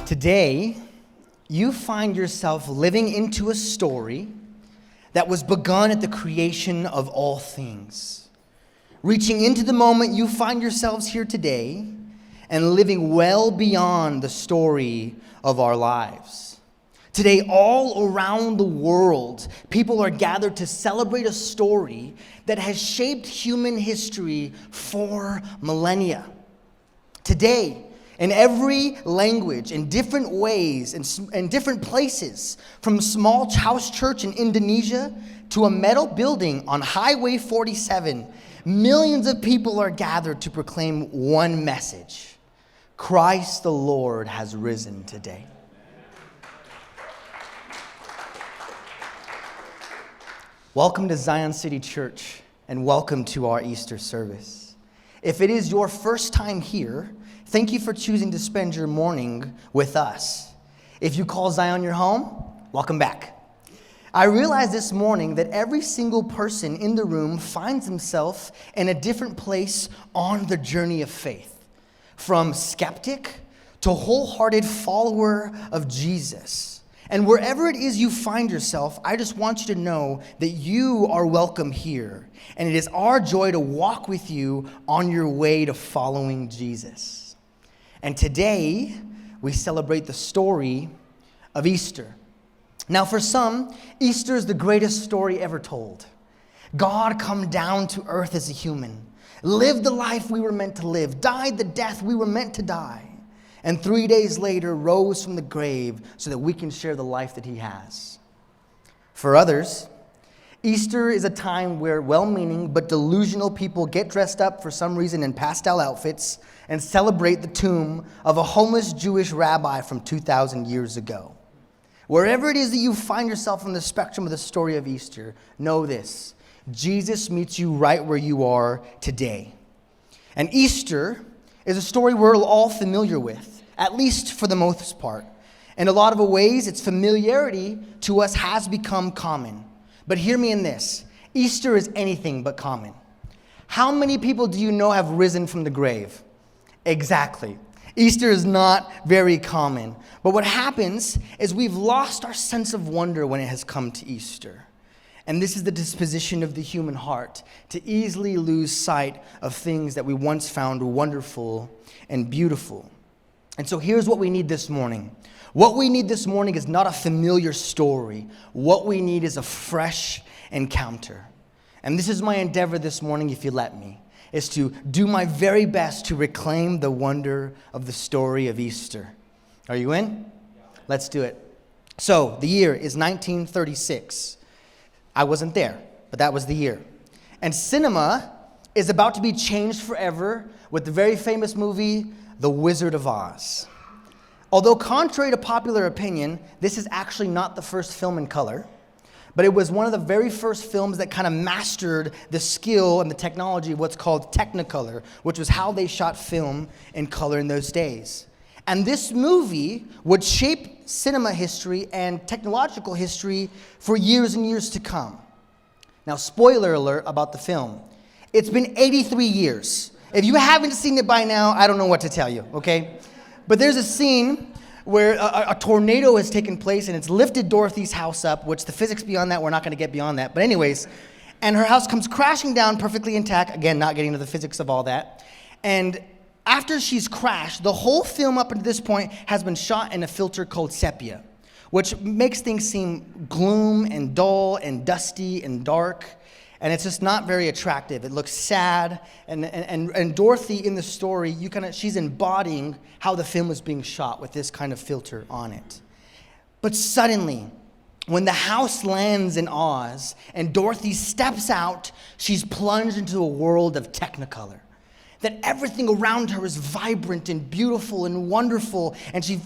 Today, you find yourself living into a story that was begun at the creation of all things. Reaching into the moment you find yourselves here today and living well beyond the story of our lives. Today, all around the world, people are gathered to celebrate a story that has shaped human history for millennia. Today, in every language, in different ways, in different places, from a small house church in Indonesia to a metal building on Highway 47, millions of people are gathered to proclaim one message: Christ the Lord has risen today. Welcome to Zion City Church, and welcome to our Easter service. If it is your first time here, thank you for choosing to spend your morning with us. If you call Zion your home, welcome back. I realized this morning that every single person in the room finds himself in a different place on the journey of faith, from skeptic to wholehearted follower of Jesus. And wherever it is you find yourself, I just want you to know that you are welcome here. And it is our joy to walk with you on your way to following Jesus. And today, we celebrate the story of Easter. Now, for some, Easter is the greatest story ever told. God come down to earth as a human, lived the life we were meant to live, died the death we were meant to die, and 3 days later rose from the grave so that we can share the life that he has. For others, Easter is a time where well-meaning but delusional people get dressed up for some reason in pastel outfits and celebrate the tomb of a homeless Jewish rabbi from 2,000 years ago. Wherever it is that you find yourself on the spectrum of the story of Easter, know this: Jesus meets you right where you are today. And Easter is a story we're all familiar with, at least for the most part. In a lot of ways, its familiarity to us has become common. But hear me in this: Easter is anything but common. How many people do you know have risen from the grave? Exactly. Easter is not very common. But what happens is we've lost our sense of wonder when it has come to Easter. And this is the disposition of the human heart, to easily lose sight of things that we once found wonderful and beautiful. And so here's what we need this morning. What we need this morning is not a familiar story. What we need is a fresh encounter. And this is my endeavor this morning, if you let me, is to do my very best to reclaim the wonder of the story of Easter. Are you in? Let's do it. So, the year is 1936. I wasn't there, but that was the year. And cinema is about to be changed forever with the very famous movie, The Wizard of Oz. Although contrary to popular opinion, this is actually not the first film in color, but it was one of the very first films that kind of mastered the skill and the technology of what's called Technicolor, which was how they shot film in color in those days. And this movie would shape cinema history and technological history for years and years to come. Now, spoiler alert about the film. It's been 83 years. If you haven't seen it by now, I don't know what to tell you, okay? But there's a scene where a tornado has taken place and it's lifted Dorothy's house up, which the physics beyond that, we're not going to get beyond that. But anyways, and her house comes crashing down perfectly intact. Again, not getting into the physics of all that. And after she's crashed, the whole film up until this point has been shot in a filter called sepia, which makes things seem gloom and dull and dusty and dark. And it's just not very attractive. It looks sad. And Dorothy in the story, she's embodying how the film was being shot with this kind of filter on it. But suddenly, when the house lands in Oz and Dorothy steps out, she's plunged into a world of Technicolor. That everything around her is vibrant and beautiful and wonderful. And she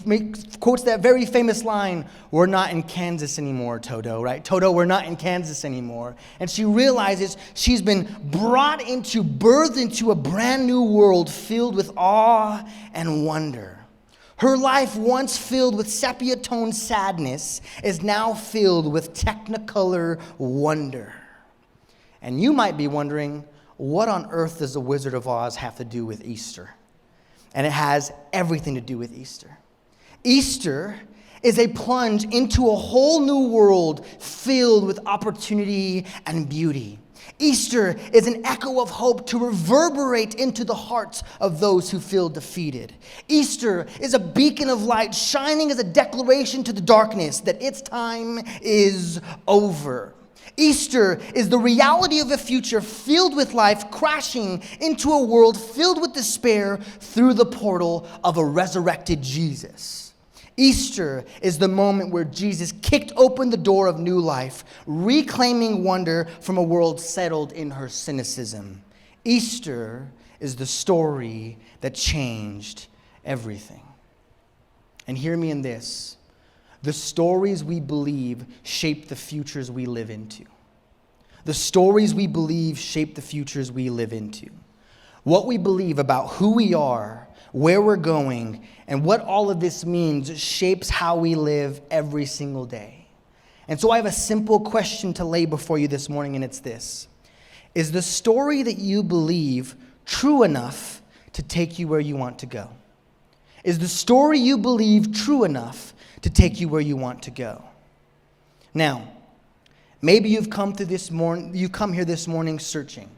quotes that very famous line, "We're not in Kansas anymore, Toto," right? "Toto, we're not in Kansas anymore." And she realizes she's been birthed into a brand new world filled with awe and wonder. Her life, once filled with sepia-toned sadness, is now filled with Technicolor wonder. And you might be wondering, what on earth does the Wizard of Oz have to do with Easter? And it has everything to do with Easter. Easter is a plunge into a whole new world filled with opportunity and beauty. Easter is an echo of hope to reverberate into the hearts of those who feel defeated. Easter is a beacon of light shining as a declaration to the darkness that its time is over. Easter is the reality of a future filled with life crashing into a world filled with despair through the portal of a resurrected Jesus. Easter is the moment where Jesus kicked open the door of new life, reclaiming wonder from a world settled in her cynicism. Easter is the story that changed everything. And hear me in this. The stories we believe shape the futures we live into. The stories we believe shape the futures we live into. What we believe about who we are, where we're going, and what all of this means shapes how we live every single day. And so I have a simple question to lay before you this morning, and it's this. Is the story that you believe true enough to take you where you want to go? Is the story you believe true enough to take you where you want to go? Now, maybe you've come here this morning searching.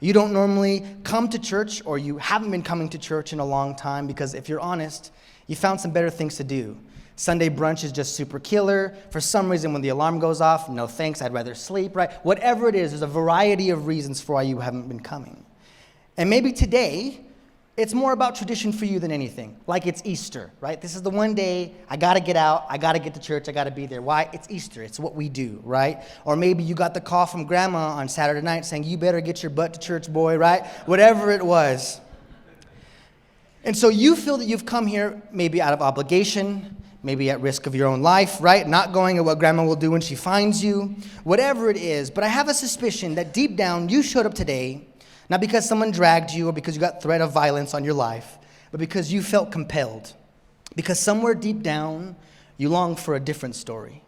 You don't normally come to church, or you haven't been coming to church in a long time because, if you're honest, you found some better things to do. Sunday brunch is just super killer. For some reason, when the alarm goes off, no thanks, I'd rather sleep, right? Whatever it is, there's a variety of reasons for why you haven't been coming. And maybe today, it's more about tradition for you than anything. Like it's Easter, right? This is the one day I got to get out, I got to get to church, I got to be there. Why? It's Easter. It's what we do, right? Or maybe you got the call from grandma on Saturday night saying, you better get your butt to church, boy, right? Whatever it was. And so you feel that you've come here maybe out of obligation, maybe at risk of your own life, right? Not going at what grandma will do when she finds you, whatever it is. But I have a suspicion that deep down you showed up today not because someone dragged you or because you got threat of violence on your life, but because you felt compelled. Because somewhere deep down, you long for a different story.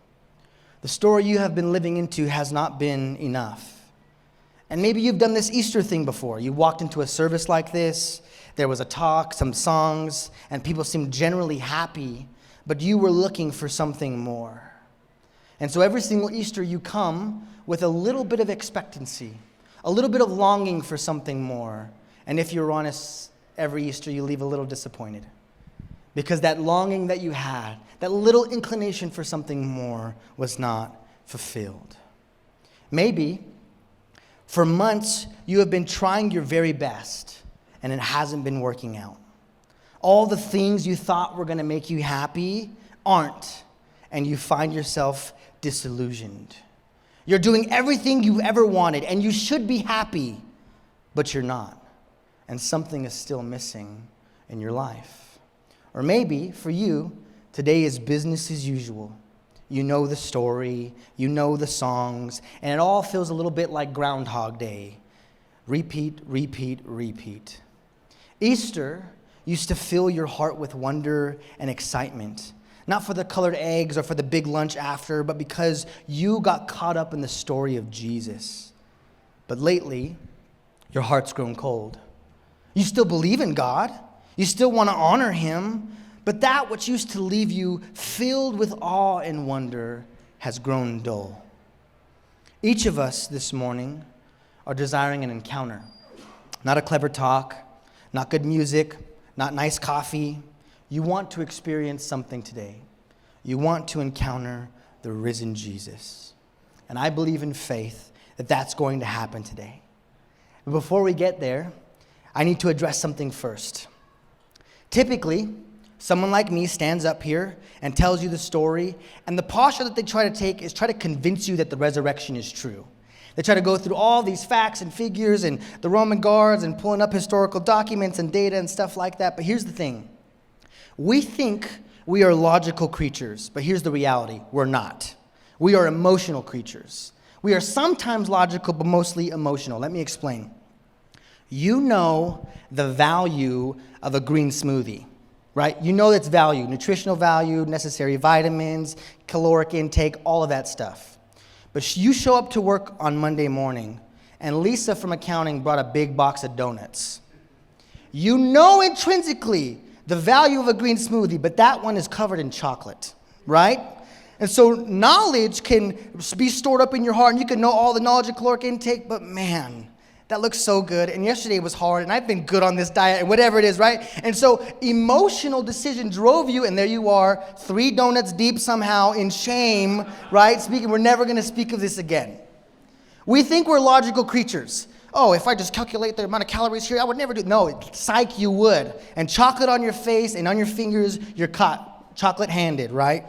The story you have been living into has not been enough. And maybe you've done this Easter thing before. You walked into a service like this, there was a talk, some songs, and people seemed generally happy, but you were looking for something more. And so every single Easter you come with a little bit of expectancy, a little bit of longing for something more. And if you're honest, every Easter you leave a little disappointed. Because that longing that you had, that little inclination for something more, was not fulfilled. Maybe for months you have been trying your very best and it hasn't been working out. All the things you thought were going to make you happy aren't, and you find yourself disillusioned. You're doing everything you ever wanted, and you should be happy, but you're not. And something is still missing in your life. Or maybe, for you, today is business as usual. You know the story, you know the songs, and it all feels a little bit like Groundhog Day. Repeat, repeat, repeat. Easter used to fill your heart with wonder and excitement. Not for the colored eggs or for the big lunch after, but because you got caught up in the story of Jesus. But lately, your heart's grown cold. You still believe in God. You still want to honor Him. But that which used to leave you filled with awe and wonder has grown dull. Each of us this morning are desiring an encounter. Not a clever talk, not good music, not nice coffee. You want to experience something today. You want to encounter the risen Jesus. And I believe in faith that that's going to happen today. But before we get there, I need to address something first. Typically, someone like me stands up here and tells you the story, and the posture that they try to take is try to convince you that the resurrection is true. They try to go through all these facts and figures and the Roman guards and pulling up historical documents and data and stuff like that. But here's the thing. We think we are logical creatures, but here's the reality. We're not. We are emotional creatures. We are sometimes logical, but mostly emotional. Let me explain. You know the value of a green smoothie, right? You know its value, nutritional value, necessary vitamins, caloric intake, all of that stuff. But you show up to work on Monday morning, and Lisa from accounting brought a big box of donuts. You know intrinsically the value of a green smoothie, but that one is covered in chocolate, right? And so knowledge can be stored up in your heart, and you can know all the knowledge of caloric intake, but man, that looks so good. And yesterday was hard, and I've been good on this diet, and whatever it is, right? And so emotional decision drove you, and there you are, 3 donuts deep somehow in shame, right? We're never going to speak of this again. We think we're logical creatures. Oh, if I just calculate the amount of calories here, I would never do. No, psych, you would. And chocolate on your face and on your fingers, you're caught. Chocolate-handed, right?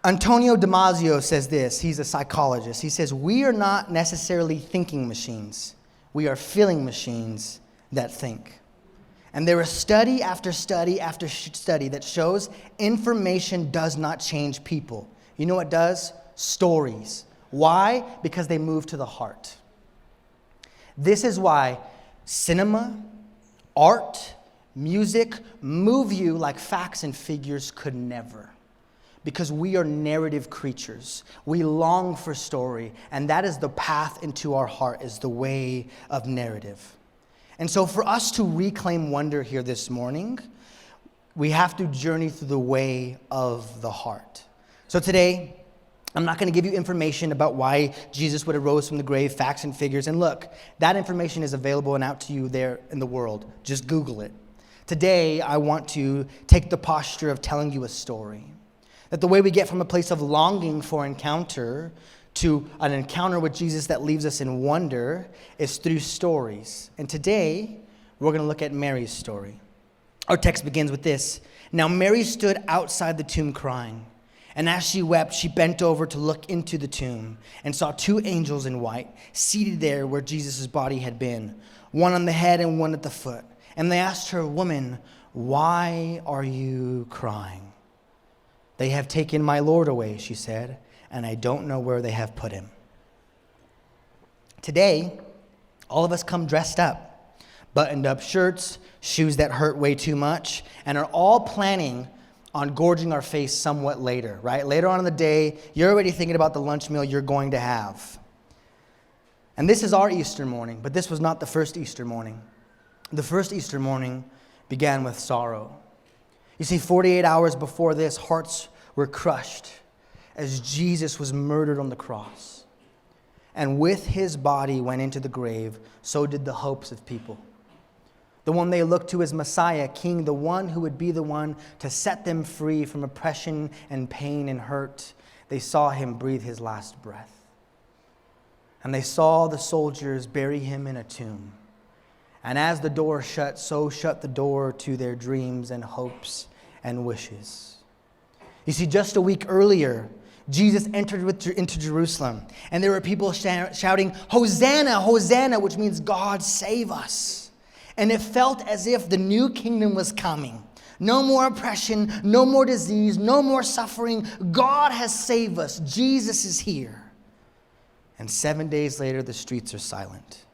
Antonio Damasio says this. He's a psychologist. He says, we are not necessarily thinking machines. We are feeling machines that think. And there is study after study after study that shows information does not change people. You know what does? Stories. Why? Because they move to the heart. This is why cinema, art, music move you like facts and figures could never. Because we are narrative creatures. We long for story, and that is the path into our heart, is the way of narrative. And so for us to reclaim wonder here this morning, we have to journey through the way of the heart. So today, I'm not going to give you information about why Jesus would have rose from the grave, facts and figures. And look, that information is available and out to you there in the world. Just Google it. Today, I want to take the posture of telling you a story. That the way we get from a place of longing for encounter to an encounter with Jesus that leaves us in wonder is through stories. And today, we're going to look at Mary's story. Our text begins with this. Now Mary stood outside the tomb crying. And as she wept, she bent over to look into the tomb and saw 2 angels in white seated there where Jesus' body had been, one on the head and one at the foot. And they asked her, "Woman, why are you crying?" "They have taken my Lord away," she said, "and I don't know where they have put him." Today, all of us come dressed up, buttoned up shirts, shoes that hurt way too much, and are all planning on gorging our face somewhat later, right? Later on in the day, you're already thinking about the lunch meal you're going to have. And this is our Easter morning, but this was not the first Easter morning. The first Easter morning began with sorrow. You see, 48 hours before this, hearts were crushed as Jesus was murdered on the cross. And with his body went into the grave, so did the hopes of people. The one they looked to as Messiah, King, the one who would be the one to set them free from oppression and pain and hurt. They saw him breathe his last breath. And they saw the soldiers bury him in a tomb. And as the door shut, so shut the door to their dreams and hopes and wishes. You see, just a week earlier, Jesus entered into Jerusalem, and there were people shouting, "Hosanna, Hosanna," which means God save us. And it felt as if the new kingdom was coming. No more oppression, no more disease, no more suffering. God has saved us. Jesus is here. And 7 days later, the streets are silent.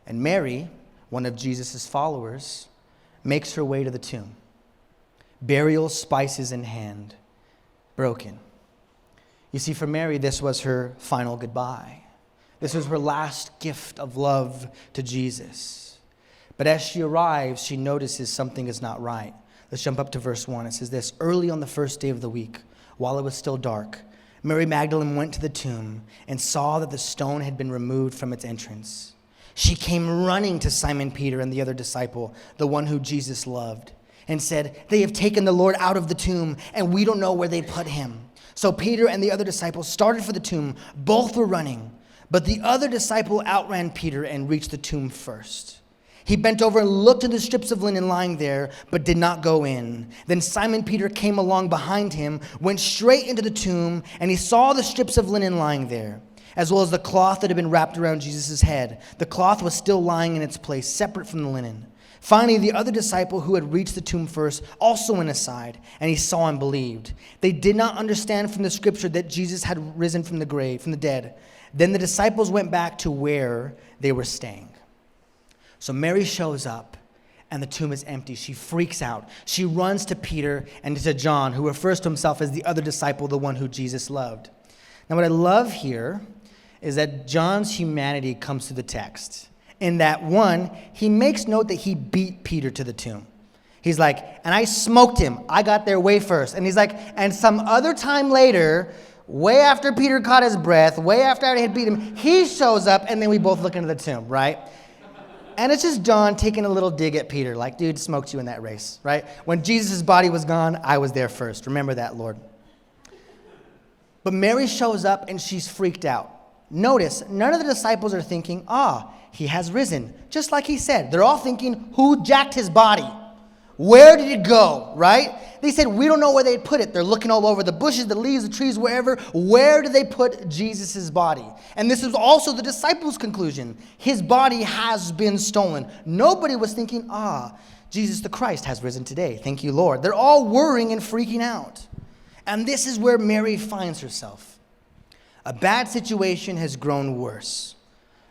And Mary, one of Jesus' followers, makes her way to the tomb. Burial spices in hand, broken. You see, for Mary, this was her final goodbye. This was her last gift of love to Jesus. But as she arrives, she notices something is not right. Let's jump up to verse 1. It says this: "Early on the first day of the week, while it was still dark, Mary Magdalene went to the tomb and saw that the stone had been removed from its entrance. She came running to Simon Peter and the other disciple, the one who Jesus loved, and said, 'They have taken the Lord out of the tomb, and we don't know where they put him.' So Peter and the other disciple started for the tomb. Both were running, but the other disciple outran Peter and reached the tomb first. He bent over and looked at the strips of linen lying there, but did not go in. Then Simon Peter came along behind him, went straight into the tomb, and he saw the strips of linen lying there, as well as the cloth that had been wrapped around Jesus' head. The cloth was still lying in its place, separate from the linen. Finally, the other disciple who had reached the tomb first also went aside, and he saw and believed. They did not understand from the scripture that Jesus had risen from the dead. Then the disciples went back to where they were staying." So Mary shows up, and the tomb is empty. She freaks out. She runs to Peter and to John, who refers to himself as the other disciple, the one who Jesus loved. Now, what I love here is that John's humanity comes through the text. In that, one, he makes note that he beat Peter to the tomb. He's like, and I smoked him. I got there way first. And he's like, and some other time later, way after Peter caught his breath, way after I had beat him, he shows up, and then we both look into the tomb, right? And it's just John taking a little dig at Peter, like, dude, smoked you in that race, right? When Jesus' body was gone, I was there first. Remember that, Lord. But Mary shows up, and she's freaked out. Notice, none of the disciples are thinking, he has risen. Just like he said, they're all thinking, who jacked his body? Where did it go, right? They said, we don't know where they put it. They're looking all over the bushes, the leaves, the trees, wherever. Where did they put Jesus' body? And this is also the disciples' conclusion. His body has been stolen. Nobody was thinking, Jesus the Christ has risen today. Thank you, Lord. They're all worrying and freaking out. And this is where Mary finds herself. A bad situation has grown worse.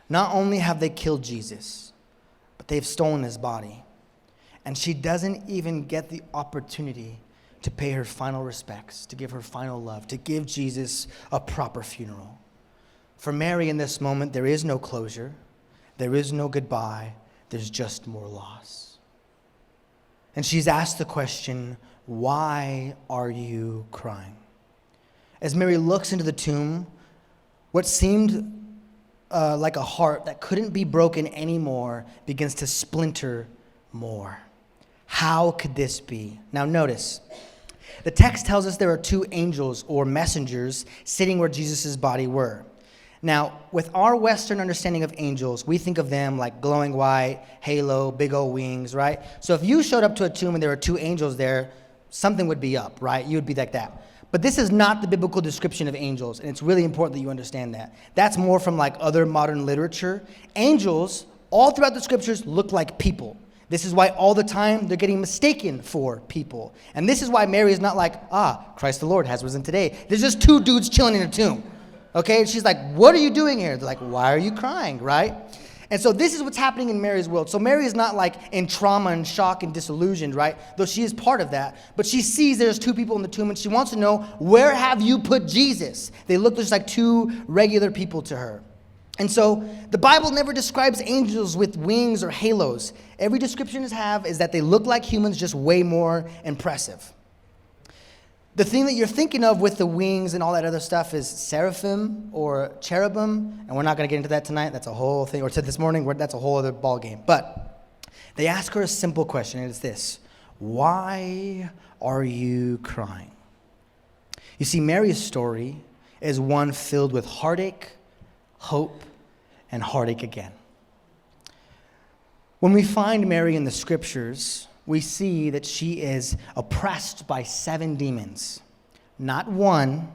Not only have they killed Jesus, but they've stolen his body. And she doesn't even get the opportunity to pay her final respects, to give her final love, to give Jesus a proper funeral. For Mary in this moment, there is no closure. There is no goodbye. There's just more loss. And she's asked the question, why are you crying? As Mary looks into the tomb, what seemed like a heart that couldn't be broken anymore begins to splinter more. How could this be? Now notice, the text tells us there are two angels or messengers sitting where Jesus' body were. Now, with our Western understanding of angels, we think of them like glowing white, halo, big old wings, right? So if you showed up to a tomb and there were two angels there, something would be up, right? You would be like that. But this is not the biblical description of angels, and it's really important that you understand that. That's more from like other modern literature. Angels, all throughout the scriptures, look like people. This is why all the time they're getting mistaken for people. And this is why Mary is not like, Christ the Lord has risen today. There's just two dudes chilling in a tomb. Okay? And she's like, what are you doing here? They're like, why are you crying, right? And so this is what's happening in Mary's world. So Mary is not like in trauma and shock and disillusioned, right? Though she is part of that. But she sees there's two people in the tomb and she wants to know, where have you put Jesus? They look just like two regular people to her. And so the Bible never describes angels with wings or halos. Every description it has is that they look like humans, just way more impressive. The thing that you're thinking of with the wings and all that other stuff is seraphim or cherubim. And we're not going to get into that tonight. That's a whole thing. Or to this morning, that's a whole other ball game. But they ask her a simple question, and it's this. Why are you crying? You see, Mary's story is one filled with heartache, hope, and heartache again. When we find Mary in the scriptures, we see that she is oppressed by 7 demons. Not 1,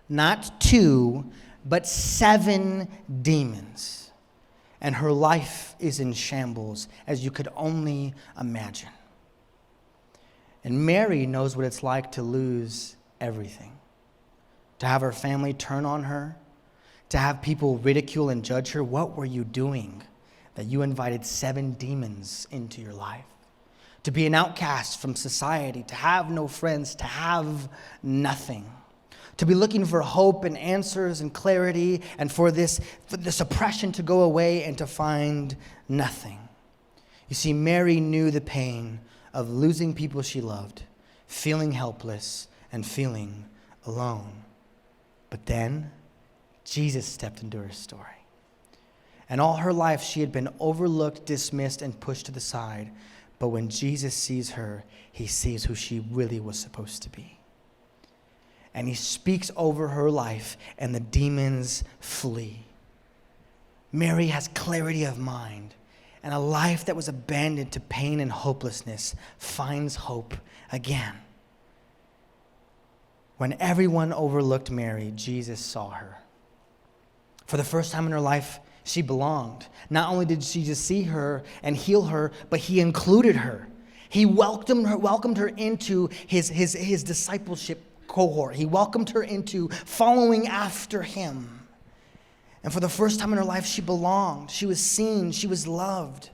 not 2, but 7 demons. And her life is in shambles, as you could only imagine. And Mary knows what it's like to lose everything. To have her family turn on her, to have people ridicule and judge her. What were you doing that you invited 7 demons into your life? To be an outcast from society, to have no friends, to have nothing. To be looking for hope and answers and clarity, and for this oppression to go away and to find nothing. You see, Mary knew the pain of losing people she loved, feeling helpless, and feeling alone. But then Jesus stepped into her story. And all her life, she had been overlooked, dismissed, and pushed to the side. But when Jesus sees her, he sees who she really was supposed to be. And he speaks over her life, and the demons flee. Mary has clarity of mind, and a life that was abandoned to pain and hopelessness finds hope again. When everyone overlooked Mary, Jesus saw her. For the first time in her life, she belonged. Not only did she just see her and heal her, but he included her. He welcomed her into his discipleship cohort. He welcomed her into following after him. And for the first time in her life, she belonged. She was seen. She was loved.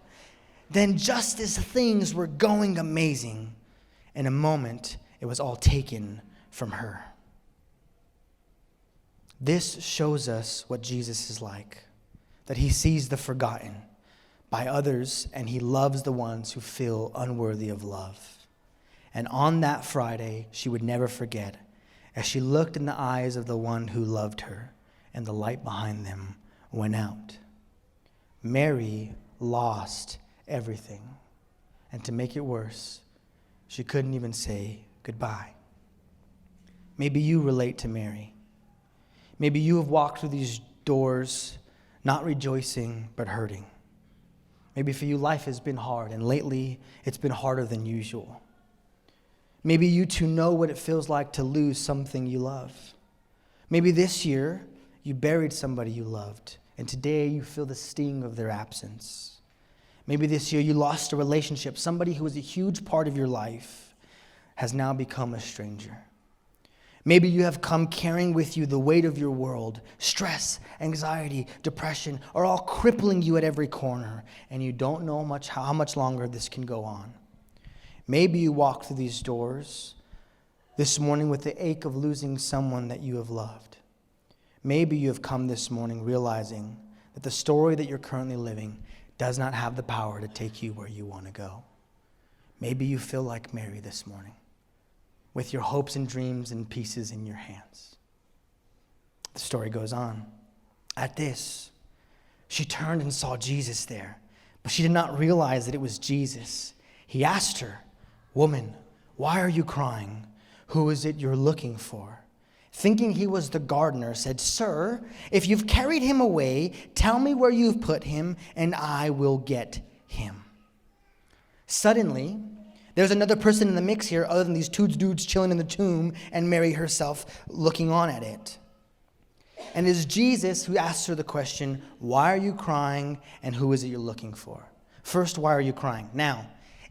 Then just as things were going amazing, in a moment, it was all taken from her. This shows us what Jesus is like, that he sees the forgotten by others and he loves the ones who feel unworthy of love. And on that Friday, she would never forget as she looked in the eyes of the one who loved her and the light behind them went out. Mary lost everything. And to make it worse, she couldn't even say goodbye. Maybe you relate to Mary. Maybe you have walked through these doors not rejoicing but hurting. Maybe for you life has been hard and lately it's been harder than usual. Maybe you too know what it feels like to lose something you love. Maybe this year you buried somebody you loved and today you feel the sting of their absence. Maybe this year you lost a relationship. Somebody who was a huge part of your life has now become a stranger. Maybe you have come carrying with you the weight of your world. Stress, anxiety, depression are all crippling you at every corner, and you don't know how much longer this can go on. Maybe you walk through these doors this morning with the ache of losing someone that you have loved. Maybe you have come this morning realizing that the story that you're currently living does not have the power to take you where you want to go. Maybe you feel like Mary this morning, with your hopes and dreams and pieces in your hands. The story goes on. At this, she turned and saw Jesus there, but she did not realize that it was Jesus. He asked her, "Woman, why are you crying? Who is it you're looking for?" Thinking he was the gardener, said, "Sir, if you've carried him away, tell me where you've put him, and I will get him." Suddenly, there's another person in the mix here other than these two dudes chilling in the tomb and Mary herself looking on at it. And it is Jesus who asks her the question, "Why are you crying, and who is it you're looking for?" First, why are you crying? Now,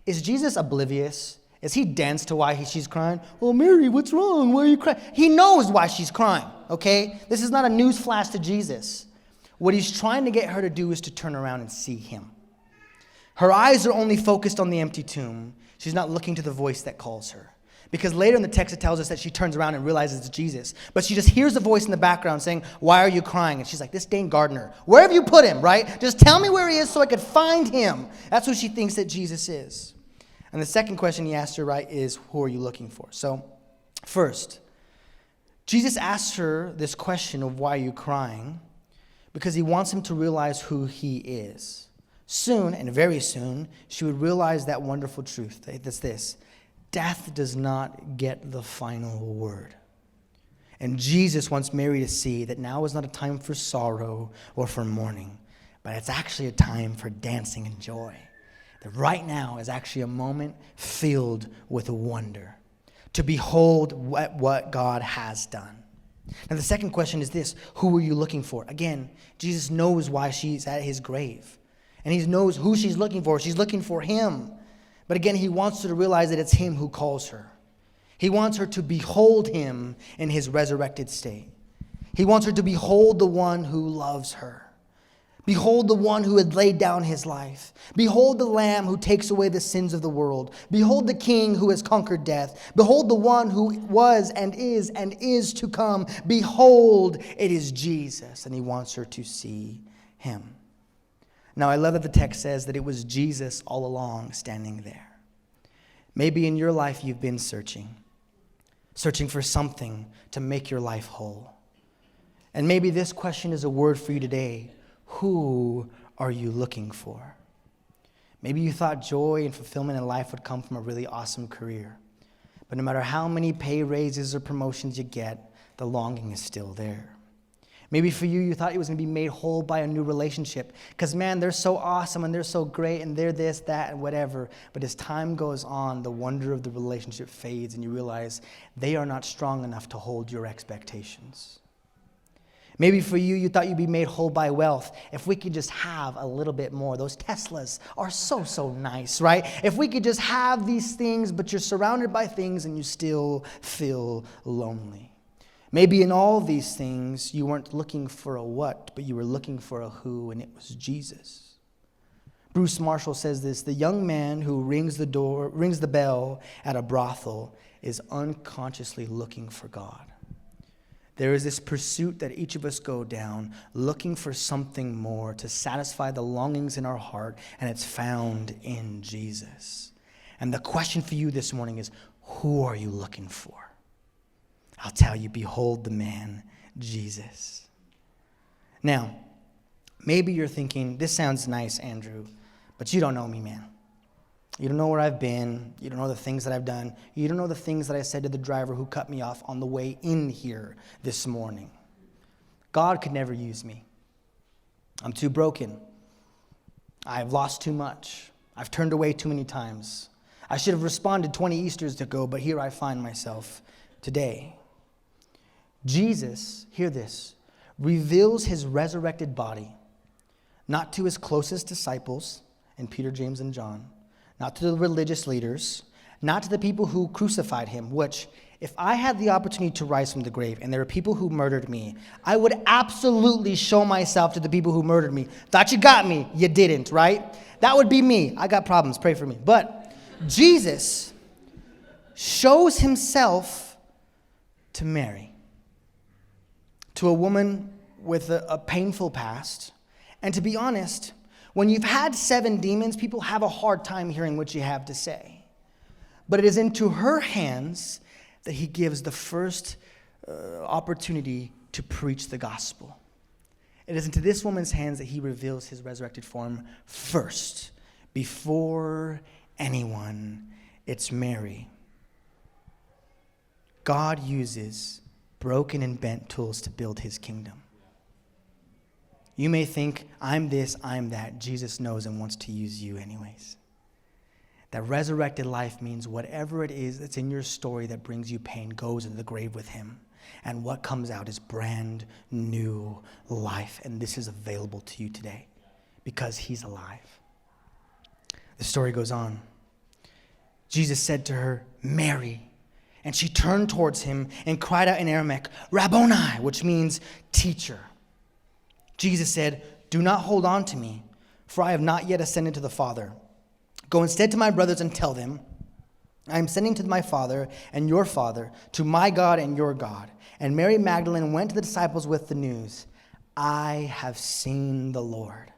is Jesus oblivious? Is he dense to why she's crying? "Well, Mary, what's wrong? Why are you crying?" He knows why she's crying, okay? This is not a news flash to Jesus. What he's trying to get her to do is to turn around and see him. Her eyes are only focused on the empty tomb. She's not looking to the voice that calls her. Because later in the text, it tells us that she turns around and realizes it's Jesus. But she just hears the voice in the background saying, "Why are you crying?" And she's like, "This dang gardener. Where have you put him, right? Just tell me where he is so I could find him." That's who she thinks that Jesus is. And the second question he asked her, right, is, who are you looking for? So, first, Jesus asks her this question of why are you crying because he wants him to realize who he is. Soon, and very soon, she would realize that wonderful truth. That's this: death does not get the final word. And Jesus wants Mary to see that now is not a time for sorrow or for mourning, but it's actually a time for dancing and joy. That right now is actually a moment filled with wonder, to behold what God has done. Now the second question is this: who are you looking for? Again, Jesus knows why she's at his grave. And he knows who she's looking for. She's looking for him. But again, he wants her to realize that it's him who calls her. He wants her to behold him in his resurrected state. He wants her to behold the one who loves her. Behold the one who had laid down his life. Behold the Lamb who takes away the sins of the world. Behold the King who has conquered death. Behold the one who was and is to come. Behold, it is Jesus. And he wants her to see him. Now, I love that the text says that it was Jesus all along standing there. Maybe in your life you've been searching for something to make your life whole. And maybe this question is a word for you today. Who are you looking for? Maybe you thought joy and fulfillment in life would come from a really awesome career. But no matter how many pay raises or promotions you get, the longing is still there. Maybe for you, you thought it was going to be made whole by a new relationship. Because, man, they're so awesome and they're so great and they're this, that, and whatever. But as time goes on, the wonder of the relationship fades and you realize they are not strong enough to hold your expectations. Maybe for you, you thought you'd be made whole by wealth. If we could just have a little bit more. Those Teslas are so, so nice, right? If we could just have these things, but you're surrounded by things and you still feel lonely. Maybe in all these things, you weren't looking for a what, but you were looking for a who, and it was Jesus. Bruce Marshall says this: the young man who rings the bell at a brothel is unconsciously looking for God. There is this pursuit that each of us go down, looking for something more to satisfy the longings in our heart, and it's found in Jesus. And the question for you this morning is, who are you looking for? I'll tell you, behold the man, Jesus. Now, maybe you're thinking, this sounds nice, Andrew, but you don't know me, man. You don't know where I've been. You don't know the things that I've done. You don't know the things that I said to the driver who cut me off on the way in here this morning. God could never use me. I'm too broken. I've lost too much. I've turned away too many times. I should have responded 20 Easters ago, but here I find myself today. Jesus, hear this, reveals his resurrected body, not to his closest disciples, in Peter, James, and John, not to the religious leaders, not to the people who crucified him, which, if I had the opportunity to rise from the grave and there were people who murdered me, I would absolutely show myself to the people who murdered me. Thought you got me, you didn't, right? That would be me. I got problems, pray for me. But Jesus shows himself to Mary, to a woman with a painful past. And to be honest, when you've had 7 demons, people have a hard time hearing what you have to say. But it is into her hands that he gives the first opportunity to preach the gospel. It is into this woman's hands that he reveals his resurrected form first, before anyone. It's Mary. God uses broken and bent tools to build his kingdom. You may think, I'm this, I'm that. Jesus knows and wants to use you anyways. That resurrected life means whatever it is that's in your story that brings you pain goes into the grave with him. And what comes out is brand new life. And this is available to you today because he's alive. The story goes on. Jesus said to her, Mary. And she turned towards him and cried out in Aramaic, Rabboni, which means teacher. Jesus said, do not hold on to me, for I have not yet ascended to the Father. Go instead to my brothers and tell them, I am sending to my Father and your Father, to my God and your God. And Mary Magdalene went to the disciples with the news, I have seen the Lord.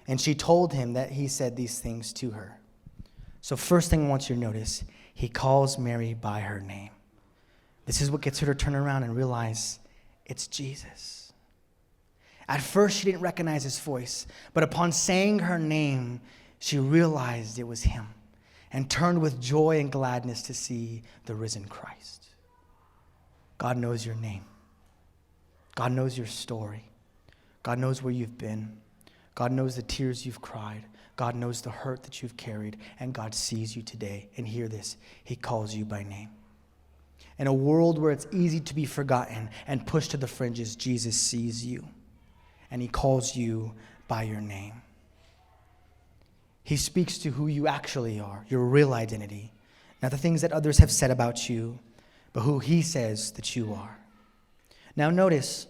And she told him that he said these things to her. So first thing I want you to notice, he calls Mary by her name. This is what gets her to turn around and realize it's Jesus. At first, she didn't recognize his voice, but upon saying her name, she realized it was him and turned with joy and gladness to see the risen Christ. God knows your name. God knows your story. God knows where you've been. God knows the tears you've cried. God knows the hurt that you've carried, and God sees you today. And hear this, he calls you by name. In a world where it's easy to be forgotten and pushed to the fringes, Jesus sees you. And he calls you by your name. He speaks to who you actually are, your real identity. Not the things that others have said about you, but who he says that you are. Now notice,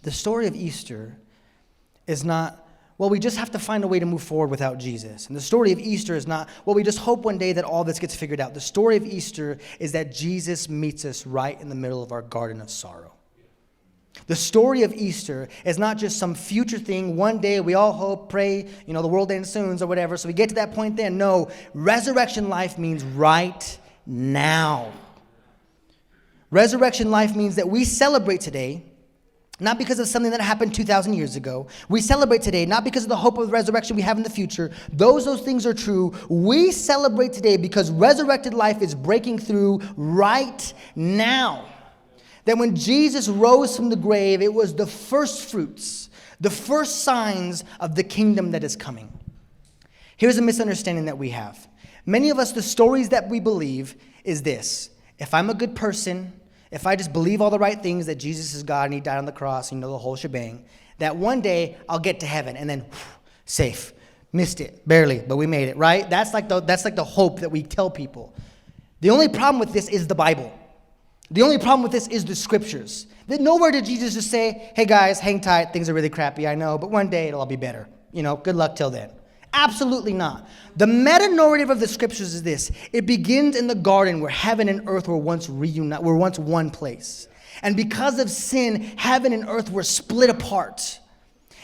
the story of Easter is not, well, we just have to find a way to move forward without Jesus. And the story of Easter is not, well, we just hope one day that all this gets figured out. The story of Easter is that Jesus meets us right in the middle of our garden of sorrow. The story of Easter is not just some future thing. One day we all hope, pray, the world ends soon or whatever. So we get to that point then. No, resurrection life means right now. Resurrection life means that we celebrate today, not because of something that happened 2,000 years ago. We celebrate today, not because of the hope of the resurrection we have in the future. Those things are true. We celebrate today because resurrected life is breaking through right now. That when Jesus rose from the grave, it was the first fruits, the first signs of the kingdom that is coming. Here's a misunderstanding that we have. Many of us, the stories that we believe is this. If I'm a good person, if I just believe all the right things, that Jesus is God and he died on the cross, the whole shebang, that one day I'll get to heaven and then safe. Missed it, barely, but we made it, right? That's like the hope that we tell people. The only problem with this is the Bible. The only problem with this is the scriptures. That nowhere did Jesus just say, hey guys, hang tight, things are really crappy, I know, but one day it'll all be better. Good luck till then. Absolutely not. The meta-narrative of the scriptures is this. It begins in the garden where heaven and earth were once one place. And because of sin, heaven and earth were split apart.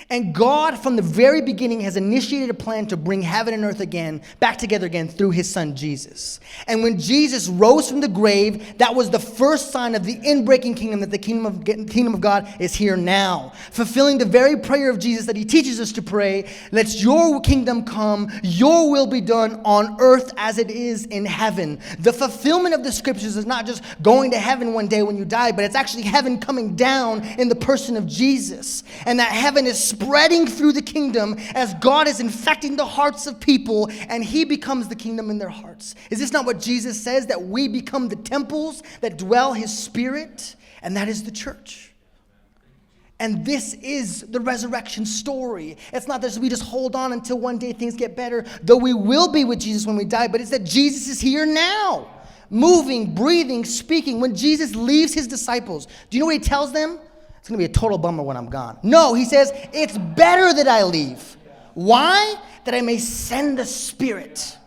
And God, from the very beginning, has initiated a plan to bring heaven and earth again, back together again through his son, Jesus. And when Jesus rose from the grave, that was the first sign of the inbreaking kingdom, that the kingdom of God is here now. Fulfilling the very prayer of Jesus that he teaches us to pray, let your kingdom come, your will be done on earth as it is in heaven. The fulfillment of the scriptures is not just going to heaven one day when you die, but it's actually heaven coming down in the person of Jesus. And that heaven is spreading through the kingdom as God is infecting the hearts of people, and he becomes the kingdom in their hearts. Is this not what Jesus says, that we become the temples that dwell his spirit? And that is the church. And this is the resurrection story. It's not that we just hold on until one day things get better, though we will be with Jesus when we die, but it's that Jesus is here now, moving, breathing, speaking. When Jesus leaves his disciples, do you know what he tells them? It's going to be a total bummer when I'm gone. No, he says, it's better that I leave. Why? That I may send the Spirit.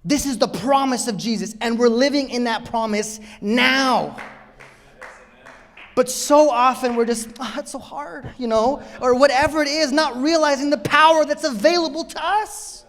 This is the promise of Jesus, and we're living in that promise now. But so often we're just, it's so hard, or whatever it is, not realizing the power that's available to us.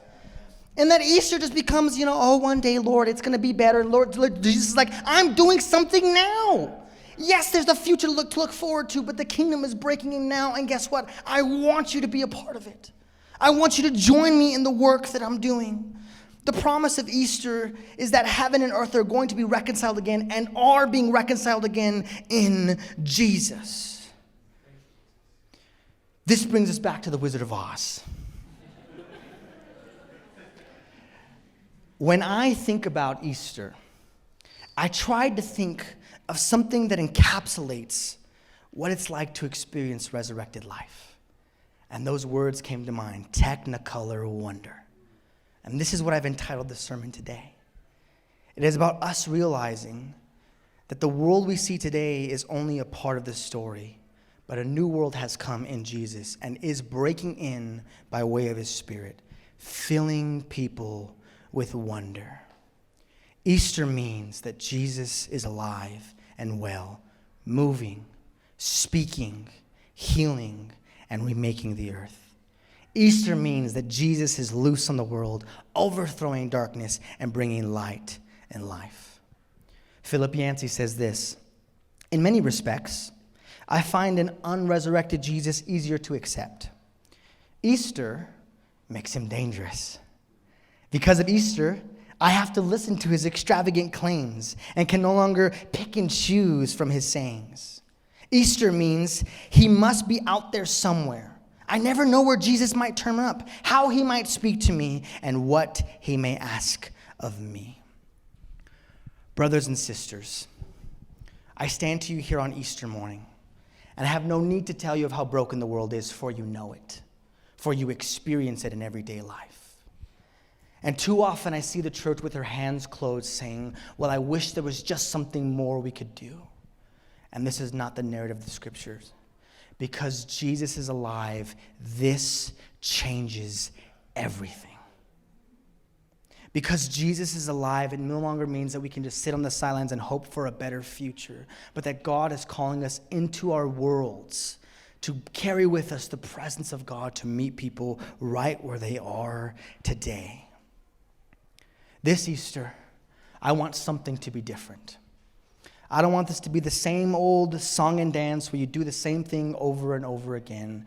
And that Easter just becomes, one day, Lord, it's going to be better. Lord, Jesus is like, I'm doing something now. Yes, there's a future to look forward to, but the kingdom is breaking in now, and guess what? I want you to be a part of it. I want you to join me in the work that I'm doing. The promise of Easter is that heaven and earth are going to be reconciled again, and are being reconciled again in Jesus. This brings us back to the Wizard of Oz. When I think about Easter, I tried to think of something that encapsulates what it's like to experience resurrected life. And those words came to mind, Technicolor Wonder. And this is what I've entitled the sermon today. It is about us realizing that the world we see today is only a part of the story, but a new world has come in Jesus and is breaking in by way of his Spirit, filling people with wonder. Easter means that Jesus is alive and well, moving, speaking, healing, and remaking the earth. Easter means that Jesus is loose on the world, overthrowing darkness and bringing light and life. Philip Yancey says this, in many respects, I find an unresurrected Jesus easier to accept. Easter makes him dangerous. Because of Easter, I have to listen to his extravagant claims and can no longer pick and choose from his sayings. Easter means he must be out there somewhere. I never know where Jesus might turn up, how he might speak to me, and what he may ask of me. Brothers and sisters, I stand to you here on Easter morning, and I have no need to tell you of how broken the world is, for you know it, for you experience it in everyday life. And too often I see the church with her hands closed saying, well, I wish there was just something more we could do. And this is not the narrative of the scriptures. Because Jesus is alive, this changes everything. Because Jesus is alive, it no longer means that we can just sit on the sidelines and hope for a better future, but that God is calling us into our worlds to carry with us the presence of God, to meet people right where they are today. This Easter, I want something to be different. I don't want this to be the same old song and dance where you do the same thing over and over again.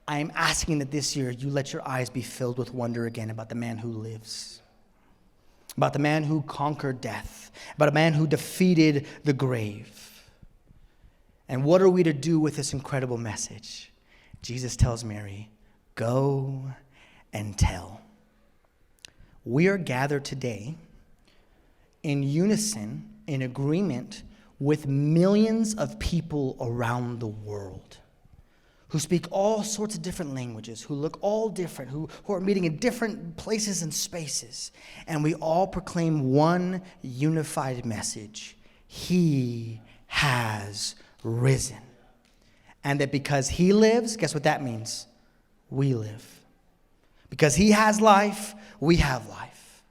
I am asking that this year you let your eyes be filled with wonder again about the man who lives, about the man who conquered death, about a man who defeated the grave. And what are we to do with this incredible message? Jesus tells Mary, go and tell. We are gathered today in unison, in agreement with millions of people around the world who speak all sorts of different languages, who look all different, who are meeting in different places and spaces. And we all proclaim one unified message. He has risen. And that because he lives, guess what that means? We live. Because he has life, we have life.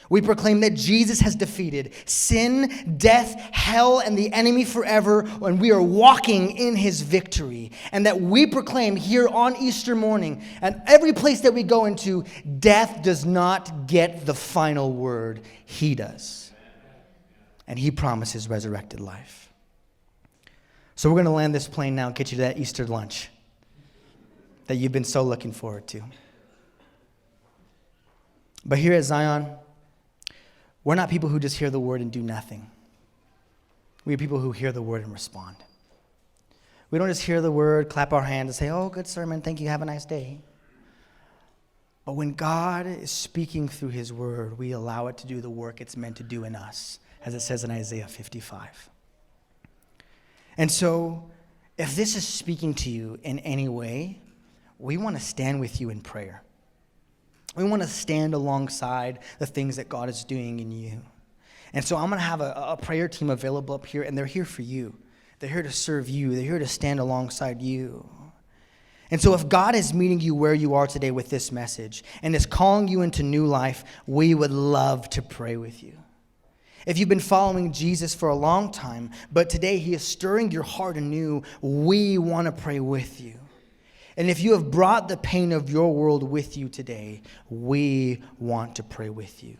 We proclaim that Jesus has defeated sin, death, hell, and the enemy forever, and we are walking in his victory. And that we proclaim here on Easter morning, and every place that we go into, death does not get the final word. He does. And he promises resurrected life. So we're going to land this plane now and get you to that Easter lunch that you've been so looking forward to. But here at Zion, we're not people who just hear the word and do nothing. We are people who hear the word and respond. We don't just hear the word, clap our hands, and say, oh, good sermon, thank you, have a nice day. But when God is speaking through his word, we allow it to do the work it's meant to do in us, as it says in Isaiah 55. And so, if this is speaking to you in any way, we want to stand with you in prayer. We want to stand alongside the things that God is doing in you. And so I'm going to have a prayer team available up here, and they're here for you. They're here to serve you. They're here to stand alongside you. And so if God is meeting you where you are today with this message and is calling you into new life, we would love to pray with you. If you've been following Jesus for a long time, but today he is stirring your heart anew, we want to pray with you. And if you have brought the pain of your world with you today, we want to pray with you.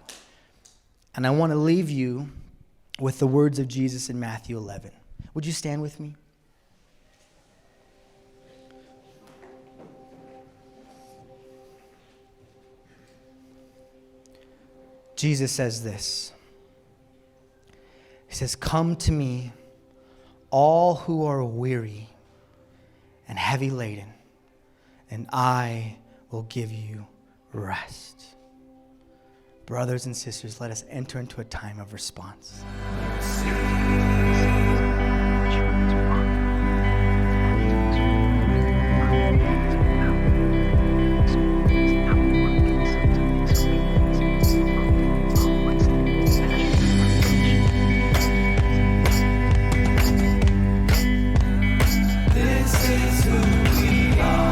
And I want to leave you with the words of Jesus in Matthew 11. Would you stand with me? Jesus says this. He says, come to me, all who are weary and heavy laden, and I will give you rest. Brothers and sisters, let us enter into a time of response.